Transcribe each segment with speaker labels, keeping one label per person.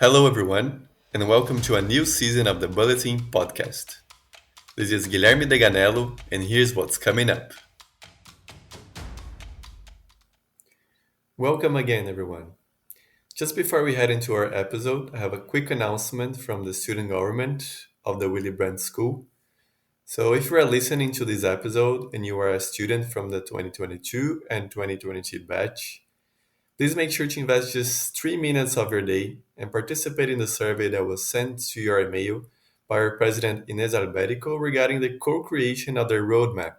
Speaker 1: Hello, everyone, and welcome to a new season of the Bulletin Podcast. This is Guilherme Deganello, and here's what's coming up. Welcome again, everyone. Just before we head into our episode, I have a quick announcement from the student government of the Willy Brandt School. So, if you are listening to this episode and you are a student from the 2022 and 2023 batch, please make sure to invest just 3 minutes of your day and participate in the survey that was sent to your email by our president Inês Alberico regarding the co-creation of their roadmap.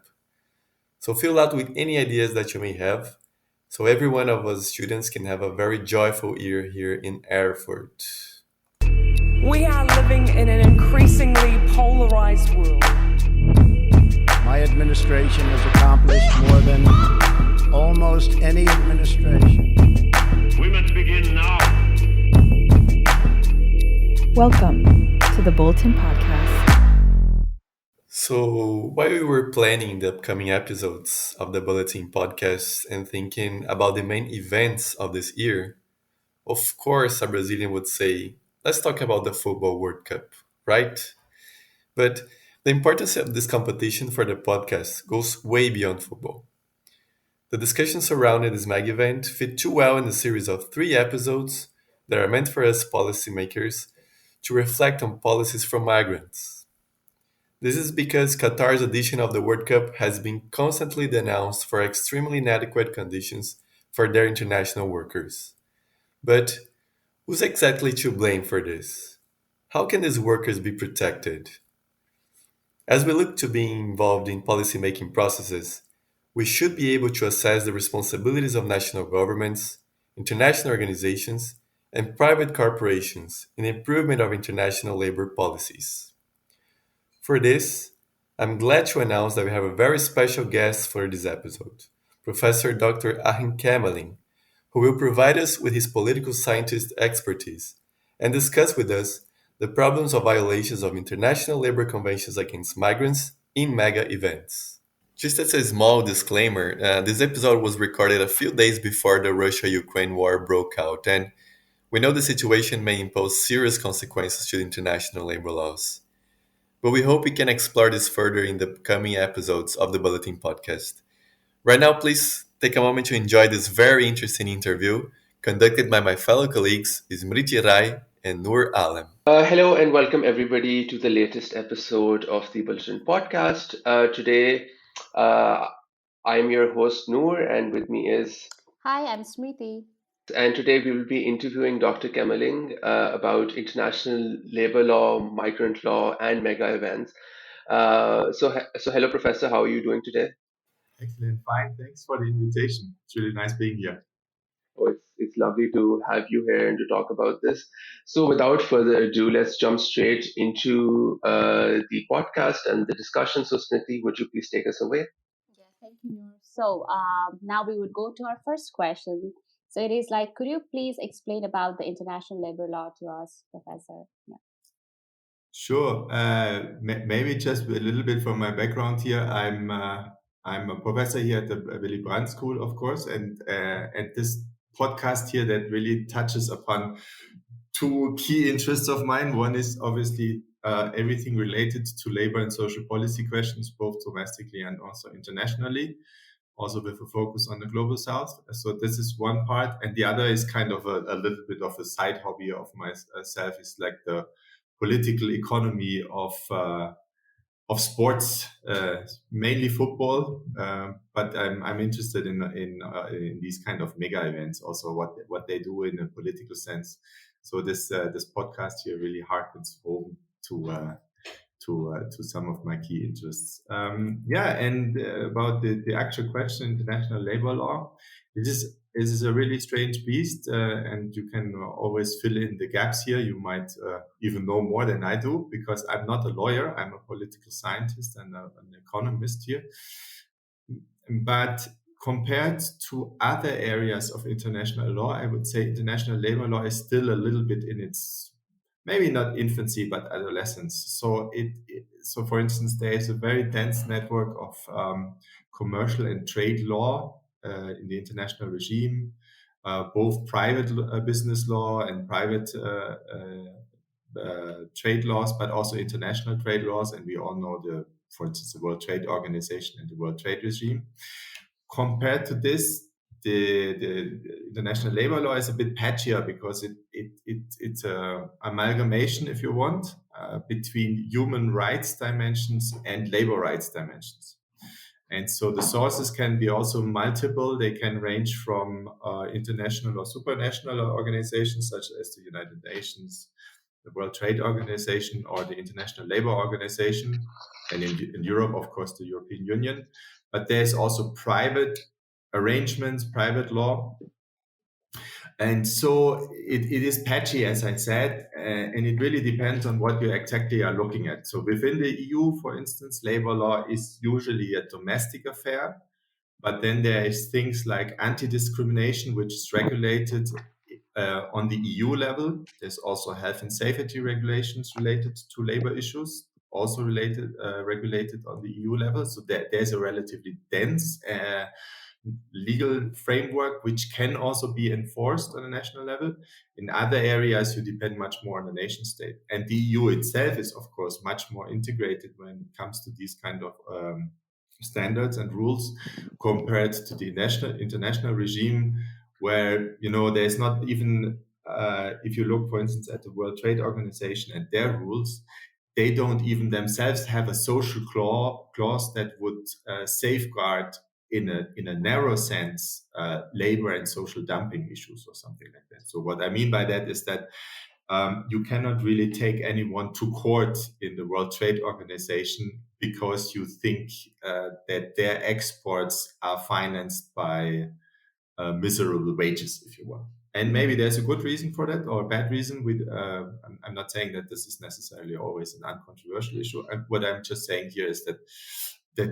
Speaker 1: So fill out with any ideas that you may have, so every one of us students can have a very joyful year here in Erfurt.
Speaker 2: We are living in an increasingly polarized world.
Speaker 3: My administration has accomplished more than almost any administration.
Speaker 4: We must begin now.
Speaker 5: Welcome to the Bulletin Podcast.
Speaker 1: So, while we were planning the upcoming episodes of the Bulletin Podcast and thinking about the main events of this year, of course, a Brazilian would say, let's talk about the Football World Cup, right? But the importance of this competition for the podcast goes way beyond football. The discussion surrounding this mega event fit too well in a series of 3 episodes that are meant for us policymakers to reflect on policies for migrants. This is because Qatar's edition of the World Cup has been constantly denounced for extremely inadequate conditions for their international workers. But who's exactly to blame for this? How can these workers be protected? As we look to being involved in policymaking processes, we should be able to assess the responsibilities of national governments, international organizations, and private corporations in the improvement of international labor policies. For this, I'm glad to announce that we have a very special guest for this episode, Professor Dr. Achim Kemmerling, who will provide us with his political scientist expertise and discuss with us the problems of violations of international labor conventions against migrants in mega events. Just as a small disclaimer, this episode was recorded a few days before the Russia-Ukraine war broke out, and we know the situation may impose serious consequences to the international labor laws. But we hope we can explore this further in the coming episodes of the Bulletin Podcast. Right now, please take a moment to enjoy this very interesting interview conducted by my fellow colleagues Smriti and Noor.
Speaker 6: Hello and welcome everybody to the latest episode of the Bulletin Podcast. Today, I'm your host Noor, and with me is.
Speaker 7: Hi, I'm Smriti.
Speaker 6: And today we will be interviewing Dr. Kemmerling about international labor law, migrant law, and mega events. So hello, Professor. How are you doing today?
Speaker 8: Excellent, fine. Thanks for the invitation. It's really nice being here.
Speaker 6: Oh, it's lovely to have you here and to talk about this. So without further ado, let's jump straight into the podcast and the discussion. So Smriti, would you please take us away?
Speaker 7: Yeah, thank you, Noor. So now we would go to our first question. So it is like, could you please explain about the international labor law to us, Professor? Yeah.
Speaker 8: Sure. Maybe just a little bit from my background here. I'm a professor here at the Willy Brandt School, of course, and this podcast here that really touches upon two key interests of mine. One is obviously everything related to labor and social policy questions, both domestically and also internationally, also with a focus on the global south. So this is one part. And the other is kind of a little bit of a side hobby of myself, is like the political economy of sports, mainly football, but I'm interested in these kind of mega events, also what they do in a political sense. So this podcast here really harkens home to some of my key interests. And about the actual question, international labor law, it is a really strange beast, and you can always fill in the gaps here. You might even know more than I do, because I'm not a lawyer. I'm a political scientist and an economist here. But compared to other areas of international law, I would say international labor law is still a little bit in its, maybe not infancy, but adolescence. So so for instance, there is a very dense network of commercial and trade law in the international regime. both private business law and private trade laws, but also international trade laws. And we all know for instance, the World Trade Organization and the World Trade Regime. Compared to this, the international labor law is a bit patchier because it's a amalgamation, if you want, between human rights dimensions and labor rights dimensions. And so the sources can be also multiple. They can range from international or supranational organizations such as the United Nations, the World Trade Organization, or the International Labour Organization, and in Europe, of course, the European Union. But there's also private arrangements, private law. And so it is patchy, as I said, and it really depends on what you exactly are looking at. So within the EU, for instance, labor law is usually a domestic affair, but then there is things like anti-discrimination, which is regulated on the EU level. There's also health and safety regulations related to labor issues, also regulated on the EU level. So there's a relatively dense legal framework which can also be enforced on a national level. In other areas, you depend much more on the nation state. And the EU itself is, of course, much more integrated when it comes to these kind of standards and rules compared to the international regime, where, you know, there's not even, if you look, for instance, at the World Trade Organization and their rules, they don't even themselves have a social clause that would safeguard in a narrow sense, labor and social dumping issues or something like that. So what I mean by that is that you cannot really take anyone to court in the World Trade Organization because you think that their exports are financed by miserable wages, if you want. And maybe there's a good reason for that or a bad reason. I'm not saying that this is necessarily always an uncontroversial issue. And what I'm just saying here is that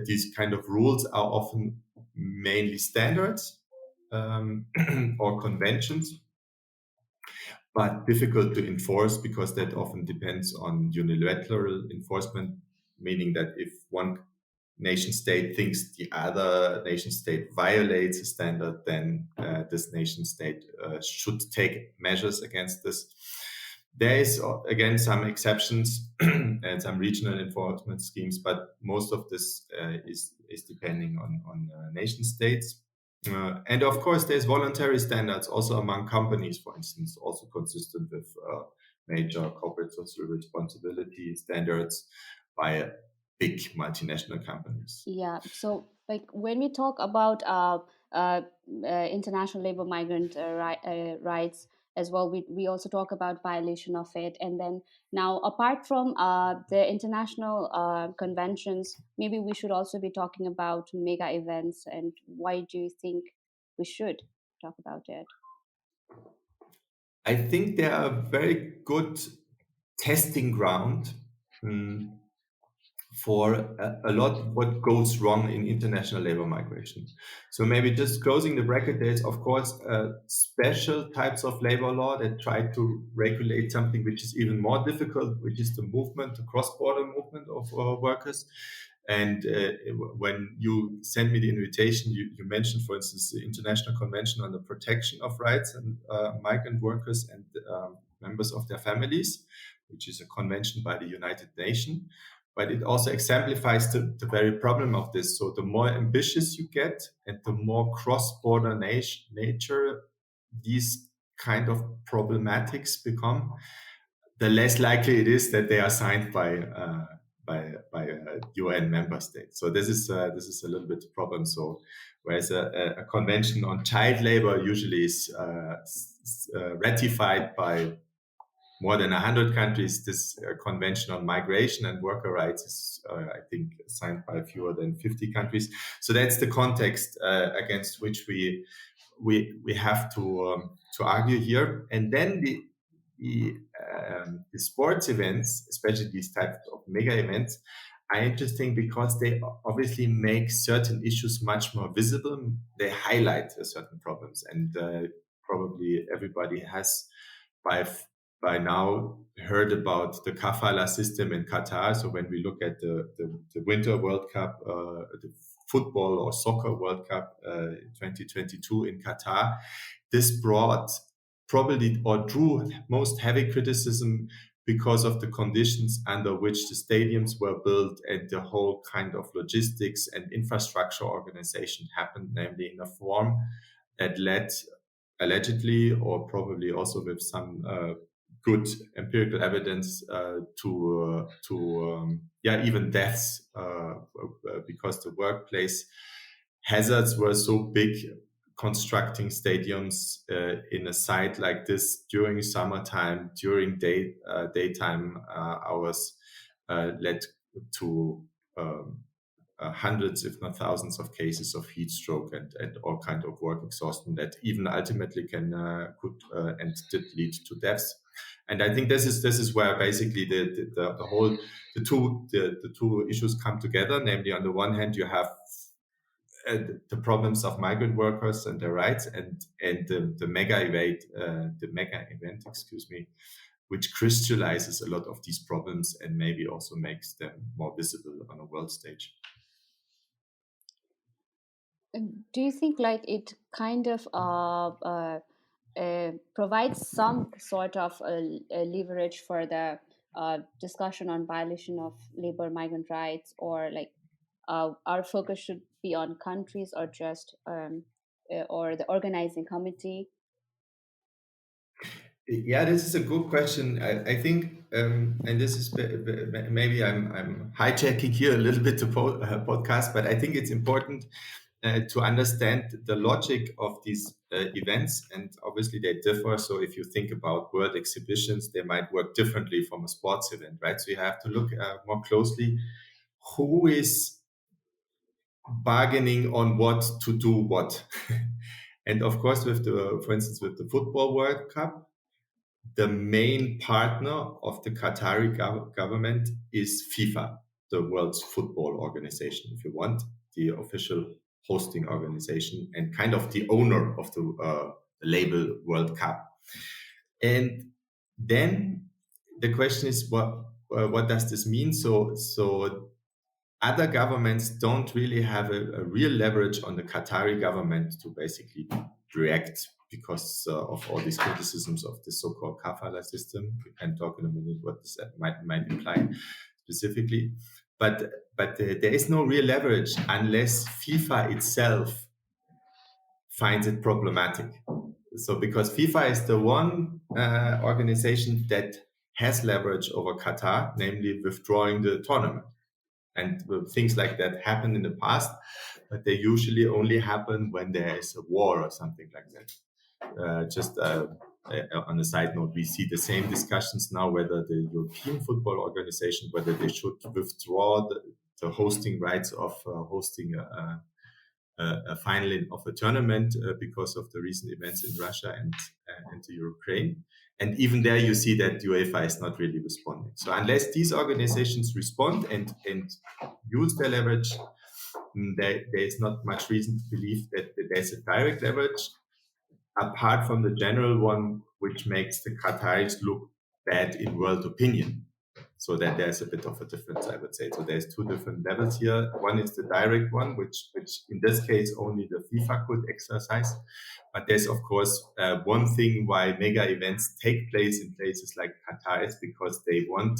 Speaker 8: these kind of rules are often mainly standards or conventions, but difficult to enforce because that often depends on unilateral enforcement, meaning that if one nation state thinks the other nation state violates a standard, then this nation state should take measures against this. There is, again, some exceptions and some regional enforcement schemes, but most of this is depending on nation states. And of course, there's voluntary standards also among companies, for instance, also consistent with major corporate social responsibility standards by big multinational companies.
Speaker 7: Yeah. So, like when we talk about international labor migrant rights as well, we also talk about violation of it. And then now, apart from the international conventions, maybe we should also be talking about mega events. And why do you think we should talk about it?
Speaker 8: I think they are a very good testing ground for a lot of what goes wrong in international labor migration. So maybe just closing the bracket, there's of course special types of labor law that try to regulate something which is even more difficult, which is the movement, the cross-border movement of workers. And when you send me the invitation, you mentioned, for instance, the International Convention on the Protection of Rights and Migrant Workers and members of their families, which is a convention by the United Nations. But it also exemplifies the very problem of this. So the more ambitious you get and the more cross-border nature these kind of problematics become, the less likely it is that they are signed by UN member states. So this is a little bit the problem. So whereas a convention on child labor usually is ratified by more than 100 countries, this convention on migration and worker rights is, I think, signed by fewer than 50 countries. So that's the context against which we have to argue here. And then the sports events, especially these types of mega events, are interesting because they obviously make certain issues much more visible. They highlight certain problems, and probably everybody has by now heard about the kafala system in Qatar. So when we look at the Winter World Cup, the football or soccer World Cup 2022 in Qatar, this brought probably or drew most heavy criticism because of the conditions under which the stadiums were built and the whole kind of logistics and infrastructure organization happened, namely in a form that led allegedly, or probably also with some good empirical evidence, to even deaths, because the workplace hazards were so big. Constructing stadiums in a site like this during summertime, during daytime hours, led to hundreds, if not thousands, of cases of heat stroke and all kind of work exhaustion that even ultimately could and did lead to deaths. And I think this is where basically the two issues come together. Namely, on the one hand, you have the problems of migrant workers and their rights, and the mega event, which crystallizes a lot of these problems and maybe also makes them more visible on a world stage.
Speaker 7: Do you think like it kind of provides some sort of leverage for the discussion on violation of labor migrant rights, or like our focus should be on countries or just or the organizing committee?
Speaker 8: Yeah, this is a good question. I think, and this is maybe I'm hijacking here a little bit the podcast, but I think it's important to understand the logic of these events, and obviously they differ. So if you think about world exhibitions, they might work differently from a sports event, right? So you have to look more closely who is bargaining on what to do what. And of course, for instance, with the Football World Cup, the main partner of the Qatari government is FIFA, the world's football organization, if you want, the official hosting organization and kind of the owner of the label World Cup. And then the question is, what does this mean? So other governments don't really have a real leverage on the Qatari government to basically react because of all these criticisms of the so-called kafala system. We can talk in a minute what this might imply specifically. But there is no real leverage unless FIFA itself finds it problematic. So because FIFA is the one organization that has leverage over Qatar, namely withdrawing the tournament. And things like that happen in the past, but they usually only happen when there is a war or something like that. On a side note, we see the same discussions now whether the European Football Organization, whether they should withdraw the hosting rights of hosting a final of a tournament because of the recent events in Russia and the Ukraine. And even there, you see that UEFA is not really responding. So unless these organizations respond and use their leverage, there is not much reason to believe that there's a direct leverage, apart from the general one, which makes the Qataris look bad in world opinion. So that there's a bit of a difference, I would say. So there's two different levels here. One is the direct one, which in this case only the FIFA could exercise. But there's, of course, one thing why mega events take place in places like Qatar is because they want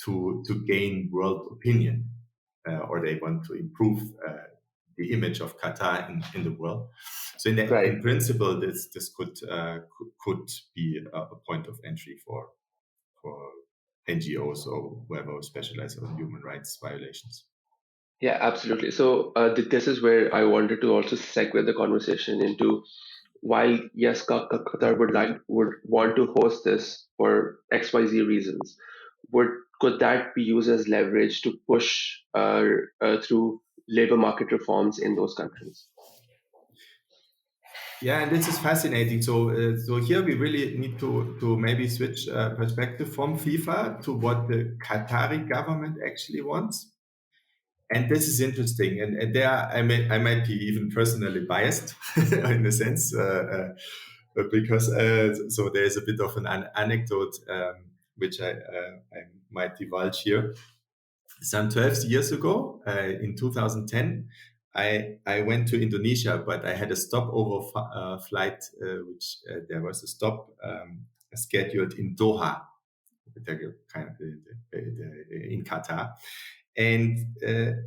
Speaker 8: to gain world opinion, or they want to improve the image of Qatar in the world. So in principle, this could be a point of entry for NGOs or whoever specialize on human rights violations.
Speaker 6: Yeah, absolutely. So this is where I wanted to also segue the conversation into, while yes, Qatar would want to host this for XYZ reasons, could that be used as leverage to push through labor market reforms in those countries?
Speaker 8: Yeah, and this is fascinating. So here we really need to maybe switch perspective from FIFA to what the Qatari government actually wants. And this is interesting. And there I might be even personally biased in a sense, because so there's a bit of an anecdote which I might divulge here. Some 12 years ago, in 2010, I went to Indonesia, but I had a stopover flight, which there was a stop scheduled in Doha, in Qatar. And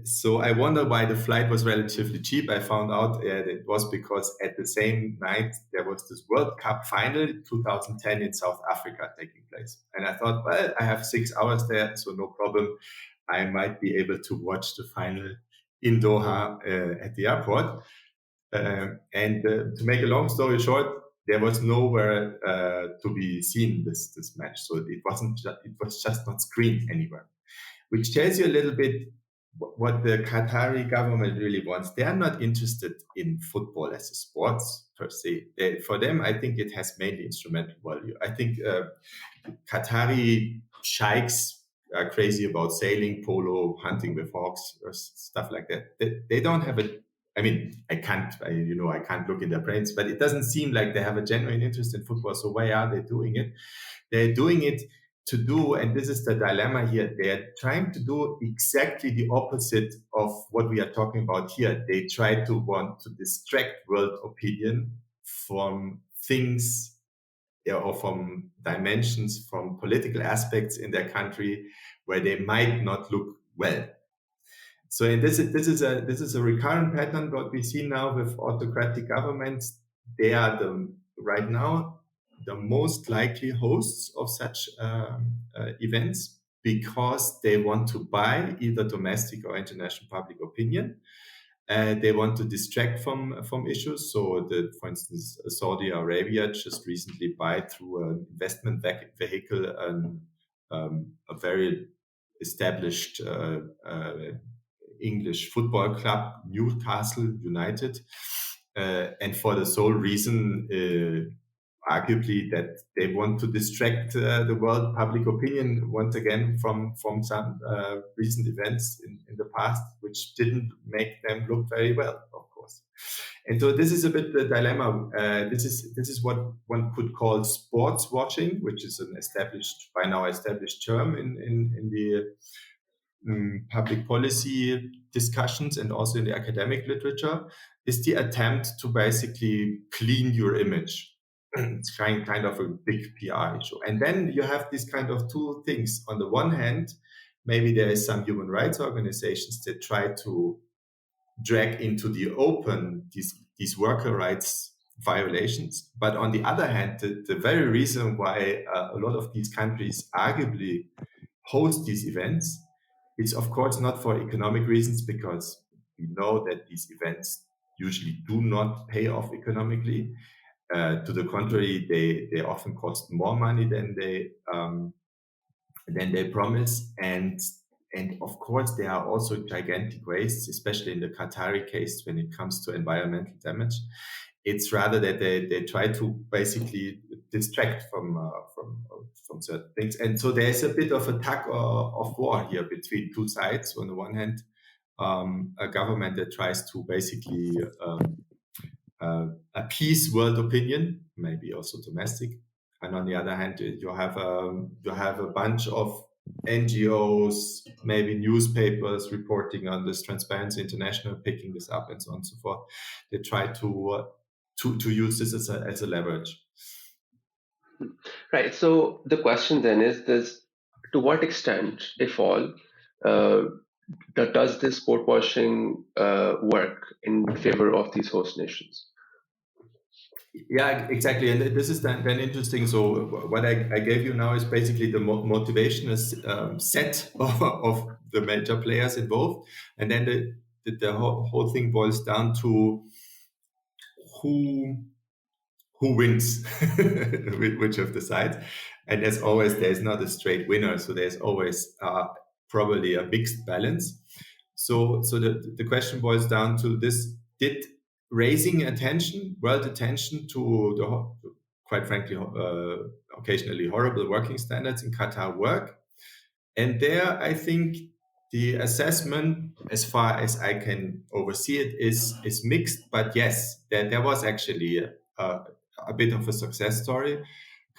Speaker 8: so I wonder why the flight was relatively cheap. I found out it was because at the same night there was this World Cup final 2010 in South Africa taking place. And I thought, well, I have 6 hours there, so no problem. I might be able to watch the final in Doha at the airport. And to make a long story short, there was nowhere to be seen this match. So it was just not screened anywhere, which tells you a little bit what the Qatari government really wants. They are not interested in football as a sport per se. For them, I think it has mainly instrumental value. I think Qatari sheikhs are crazy about sailing, polo, hunting with hawks, or stuff like that. They don't have a. I mean, I can't look in their brains, but it doesn't seem like they have a genuine interest in football. So why are they doing it? They're doing it to do, and this is the dilemma here, they're trying to do exactly the opposite of what we are talking about here. They try to want to distract world opinion from things or from dimensions, from political aspects in their country where they might not look well. So and this is a recurrent pattern what we see now with autocratic governments. They are right now the most likely hosts of such events because they want to buy either domestic or international public opinion. They want to distract from issues. So, for instance, Saudi Arabia just recently bought through an investment vehicle a very established English football club, Newcastle United, and for the sole reason, arguably, that they want to distract the world public opinion once again from some recent events in the past, which didn't make them look very well, of course. And so this is a bit the dilemma. This is what one could call sports watching, which is an by now established term in the public policy discussions and also in the academic literature, is the attempt to basically clean your image. It's kind of a big PR issue. And then you have these kind of two things. On the one hand, maybe there is some human rights organizations that try to drag into the open these worker rights violations. But on the other hand, the very reason why a lot of these countries arguably host these events, it's of course not for economic reasons, because we know that these events usually do not pay off economically. To the contrary, they often cost more money than they promise, and of course there are also gigantic wastes, especially in the Qatari case when it comes to environmental damage. It's rather that they try to basically distract from certain things, and so there's a bit of a tug of war here between two sides. On the one hand, a government that tries to basically appease world opinion, maybe also domestic, and on the other hand, you have a bunch of NGOs, maybe newspapers reporting on this, Transparency International picking this up, and so on and so forth. They try to use this as a leverage.
Speaker 6: Right. So the question then is this: to what extent, if all, does this sport washing work in favor of these host nations?
Speaker 8: Yeah, exactly. And this is then interesting. So what I gave you now is basically the motivation set of the major players involved. And then the whole thing boils down to who wins with which of the sides. And as always, there's not a straight winner. So there's always probably a mixed balance. So the question boils down to this: did raising world attention to the, quite frankly, occasionally horrible working standards in Qatar work? And there, I think the assessment, as far as I can oversee it, is mixed. But yes, there was actually a bit of a success story.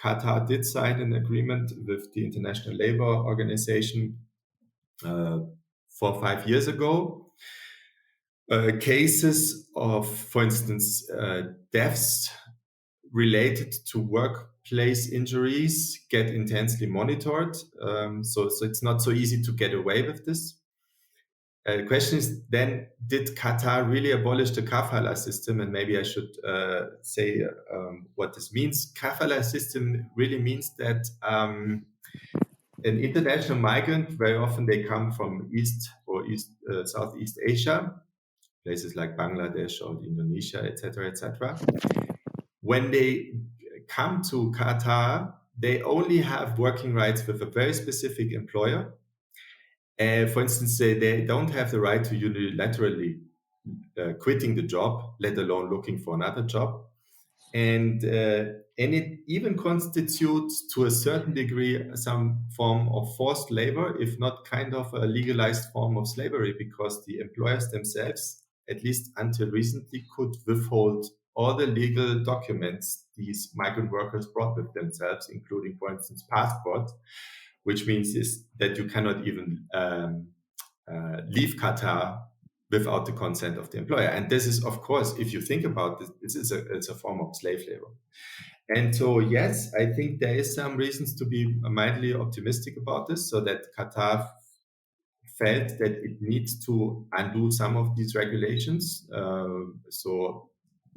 Speaker 8: Qatar did sign an agreement with the International Labour Organization 4 or 5 years ago. cases of, for instance, deaths related to workplace injuries get intensely monitored. So it's not so easy to get away with this. The question is then, did Qatar really abolish the kafala system? And maybe I should say what this means. Kafala system really means that an international migrant, very often they come from Southeast Asia, places like Bangladesh or Indonesia, etc. When they come to Qatar, they only have working rights with a very specific employer. For instance, they don't have the right to unilaterally quitting the job, let alone looking for another job. And it even constitutes, to a certain degree, some form of forced labor, if not kind of a legalized form of slavery, because the employers themselves, at least until recently, could withhold all the legal documents these migrant workers brought with themselves, including, for instance, passports, which means is that you cannot even leave Qatar without the consent of the employer. And this is, of course, if you think about this, it's a form of slave labor. And so, yes, I think there is some reasons to be mildly optimistic about this, so that Qatar felt that it needs to undo some of these regulations. So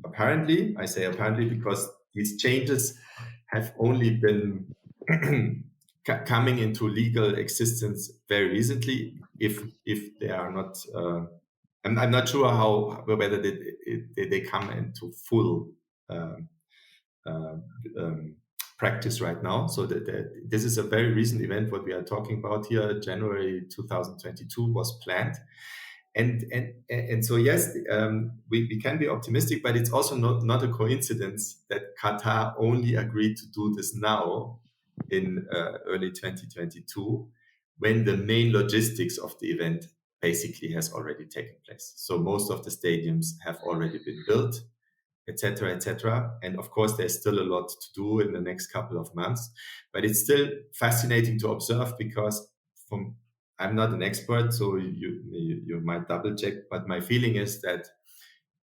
Speaker 8: apparently, I say apparently because these changes have only been coming into legal existence very recently, if they are not, I'm not sure whether they come into full practice right now. So that this is a very recent event. What we are talking about here, January 2022 was planned. And so, yes, we can be optimistic, but it's also not a coincidence that Qatar only agreed to do this now in early 2022, when the main logistics of the event basically has already taken place. So most of the stadiums have already been built, etc. And of course, there's still a lot to do in the next couple of months, but it's still fascinating to observe, because I'm not an expert, so you might double check, but my feeling is that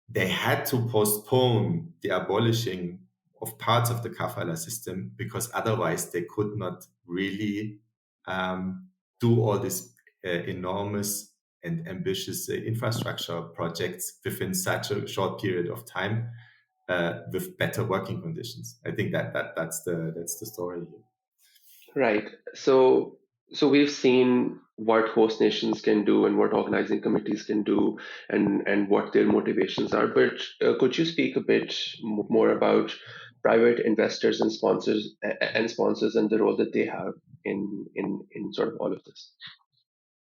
Speaker 8: they had to postpone the abolishing of parts of the kafala system, because otherwise they could not really do all these enormous and ambitious infrastructure projects within such a short period of time with better working conditions. I think that's the story here.
Speaker 6: Right. So we've seen what host nations can do and what organizing committees can do, and what their motivations are. But could you speak a bit more about private investors and sponsors and the role that they have in sort of all of this?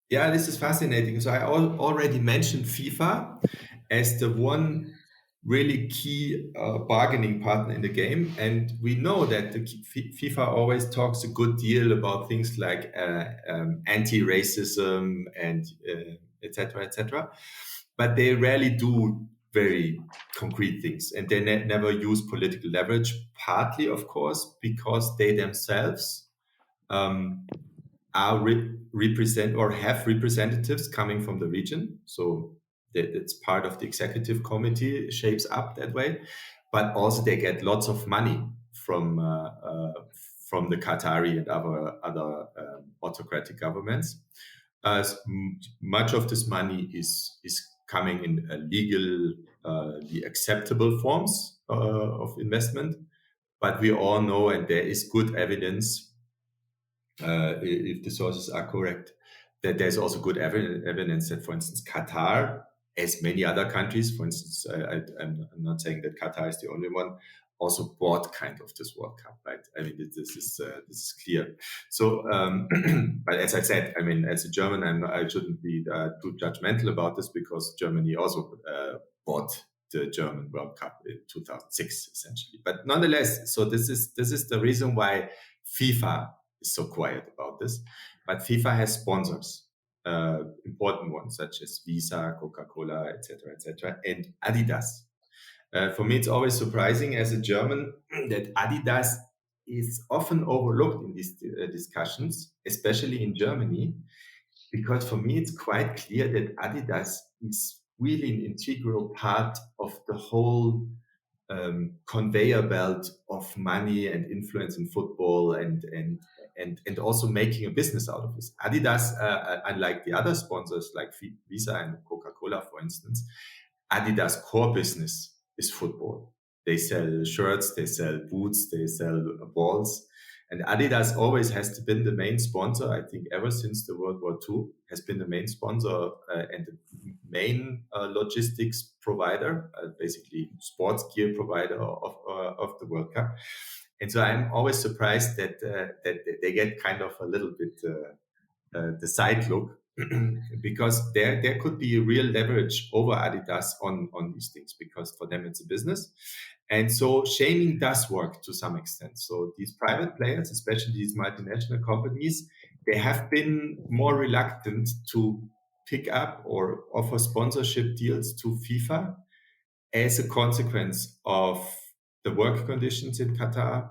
Speaker 8: Yeah, this is fascinating. So I already mentioned FIFA as the one really key bargaining partner in the game. And we know that the FIFA always talks a good deal about things like anti-racism and etc. But they rarely do very concrete things. And they never use political leverage, partly, of course, because they themselves are represent or have representatives coming from the region. So it's part of the executive committee, shapes up that way. But also they get lots of money from the Qatari and other autocratic governments. Much of this money is coming in legally acceptable forms of investment. But we all know, and there is good evidence, if the sources are correct, that there's also good evidence that, for instance, Qatar, as many other countries, for instance, I'm not saying that Qatar is the only one, also bought kind of this World Cup, right? I mean, this is clear. So, but as I said, I mean, as a German, I shouldn't be too judgmental about this, because Germany also bought the German World Cup in 2006, essentially. But nonetheless, so this is the reason why FIFA is so quiet about this. But FIFA has sponsors, important ones such as Visa, Coca-Cola, etc., and Adidas. For me, it's always surprising as a German that Adidas is often overlooked in these discussions, especially in Germany, because for me, it's quite clear that Adidas is really an integral part of the whole conveyor belt of money and influence in football, and also making a business out of this. Adidas, unlike the other sponsors like Visa and Coca-Cola, for instance, Adidas' core business is football. They sell shirts, they sell boots, they sell balls. And Adidas always has been the main sponsor, I think, ever since the World War II, has been the main sponsor and the main logistics provider, basically sports gear provider of the World Cup. And so I'm always surprised that they get kind of a little bit the side look, because there could be real leverage over Adidas on these things, because for them it's a business. And so shaming does work to some extent. So these private players, especially these multinational companies, they have been more reluctant to pick up or offer sponsorship deals to FIFA as a consequence of the work conditions in Qatar.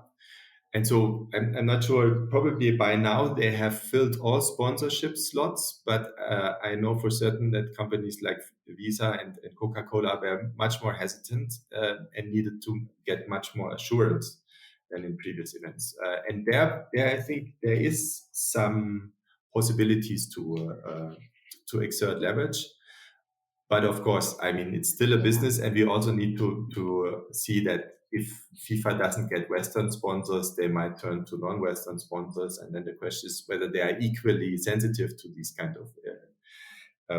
Speaker 8: And so I'm not sure, probably by now they have filled all sponsorship slots, but I know for certain that companies like Visa and Coca-Cola were much more hesitant and needed to get much more assurance than in previous events. And there I think there is some possibilities to exert leverage. But of course, I mean, it's still a business, and we also need to see that if FIFA doesn't get Western sponsors, they might turn to non-Western sponsors. And then the question is whether they are equally sensitive to these kind of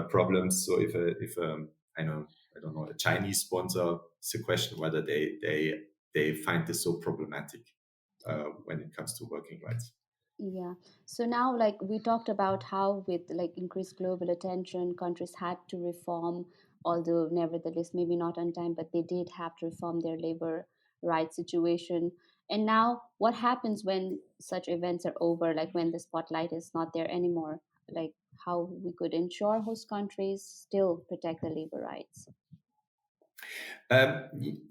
Speaker 8: problems. So if I don't know, a Chinese sponsor, it's a question whether they find this so problematic when it comes to working rights.
Speaker 7: Yeah. So now, like we talked about how with like increased global attention, countries had to reform, although nevertheless maybe not on time, but they did have to reform their labor rights situation. And now, what happens when such events are over? Like when the spotlight is not there anymore? Like how we could ensure host countries still protect the labor rights?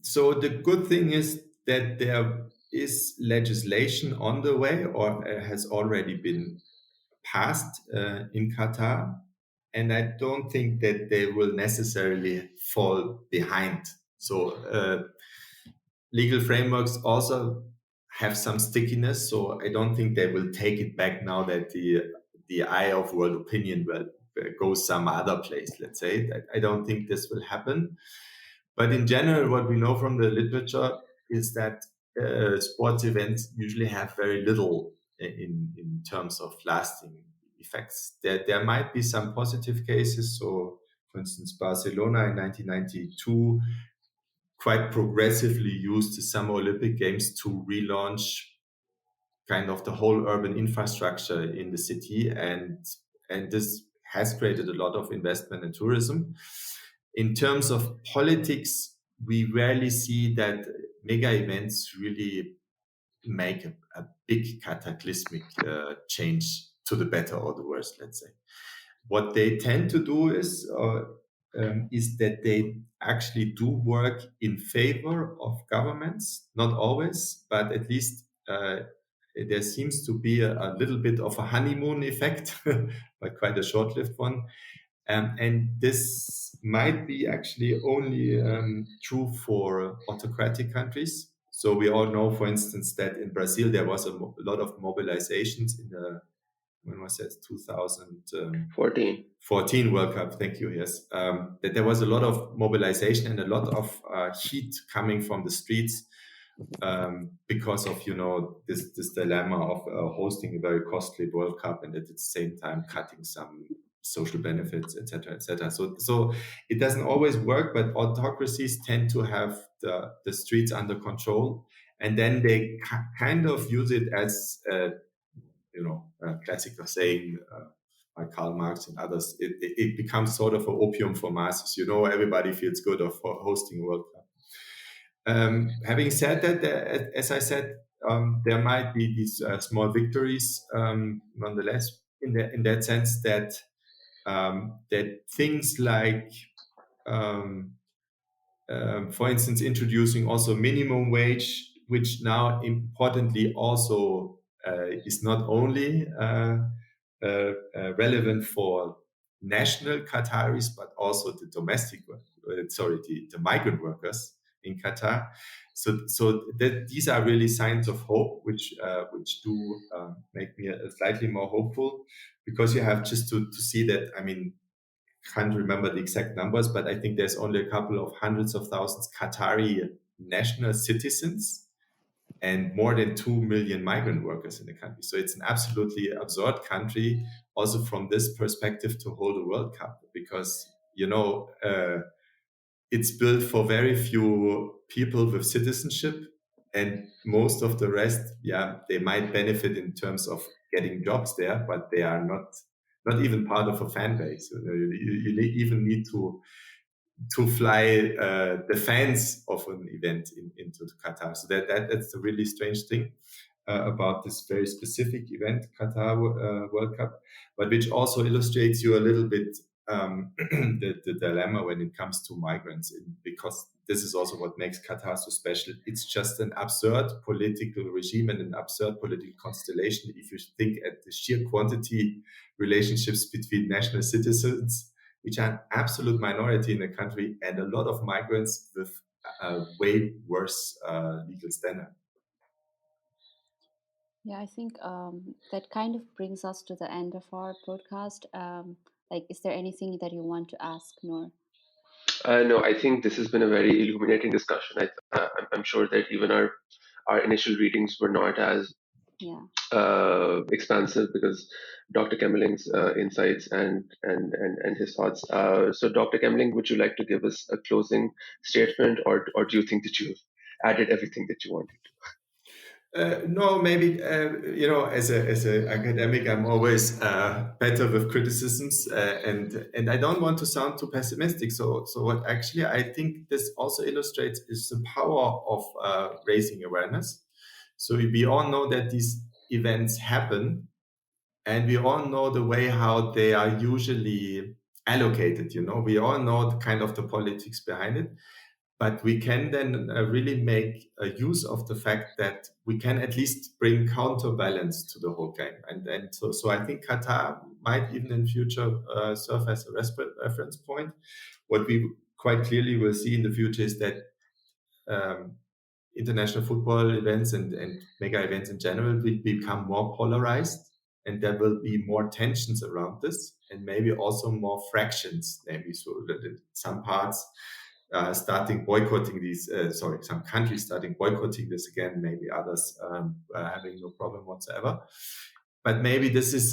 Speaker 8: So the good thing is that there is legislation on the way, or has already been passed in Qatar, and I don't think that they will necessarily fall behind. So legal frameworks also have some stickiness, so I don't think they will take it back now that the eye of world opinion will go some other place, let's say. I don't think this will happen. But in general, what we know from the literature is that sports events usually have very little in terms of lasting effects. There might be some positive cases. So, for instance, Barcelona in 1992 quite progressively used the Summer Olympic Games to relaunch kind of the whole urban infrastructure in the city, and this has created a lot of investment in tourism. In terms of politics, we rarely see that mega events really make a big cataclysmic change to the better or the worse, let's say. What they tend to do is that they actually do work in favor of governments, not always, but at least there seems to be a little bit of a honeymoon effect, but quite a short-lived one. And this might be actually only true for autocratic countries. So we all know, for instance, that in Brazil there was a lot of mobilizations in the, when was that, 2014 World Cup. Thank you. Yes, that there was a lot of mobilization and a lot of heat coming from the streets because of this dilemma of hosting a very costly World Cup and at the same time cutting some social benefits, etc., etc. So it doesn't always work, but autocracies tend to have the streets under control, and then they kind of use it as a classical saying by Karl Marx and others. It becomes sort of an opium for masses. Everybody feels good of hosting a World Cup. Having said that, as I said, there might be these small victories nonetheless, in that sense that things like, for instance, introducing also minimum wage, which now importantly also is not only relevant for national Qataris, but also the the migrant workers in Qatar. So these are really signs of hope, which do make me slightly more hopeful, because you have just to see that, I mean, can't remember the exact numbers, but I think there's only a couple of hundreds of thousands Qatari national citizens and more than 2 million migrant workers in the country. So it's an absolutely absurd country also from this perspective to hold a World Cup, because, it's built for very few people with citizenship, and most of the rest, they might benefit in terms of getting jobs there, but they are not even part of a fan base. You even need to fly the fans of an event into Qatar. So that's a really strange thing about this very specific event, Qatar World Cup, but which also illustrates you a little bit the dilemma when it comes to migrants, because this is also what makes Qatar so special. It's just an absurd political regime and an absurd political constellation. If you think at the sheer quantity relationships between national citizens, which are an absolute minority in the country, and a lot of migrants with a way worse legal standard.
Speaker 7: Yeah, I think that kind of brings us to the end of our podcast. Is there anything that you want to ask, Noor?
Speaker 6: No, I think this has been a very illuminating discussion. I'm sure that even our initial readings were not as expansive because Dr. Kemmerling's insights and his thoughts. So, Dr. Kemmerling, would you like to give us a closing statement, or do you think that you've added everything that you wanted to?
Speaker 8: No, maybe as a academic, I'm always better with criticisms, and I don't want to sound too pessimistic. So what actually I think this also illustrates is the power of raising awareness. So we all know that these events happen, and we all know the way how they are usually allocated. We all know the kind of the politics behind it. But we can then really make use of the fact that we can at least bring counterbalance to the whole game. And so I think Qatar might even in future serve as a reference point. What we quite clearly will see in the future is that international football events and mega events in general will become more polarized, and there will be more tensions around this, and maybe also more fractions, maybe, so that in some parts starting boycotting these, some countries starting boycotting this again, maybe others having no problem whatsoever. But maybe this is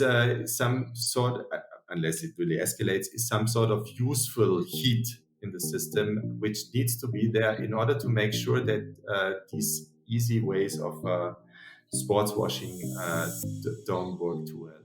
Speaker 8: some sort, unless it really escalates, is some sort of useful heat in the system, which needs to be there in order to make sure that these easy ways of sports washing don't work too well.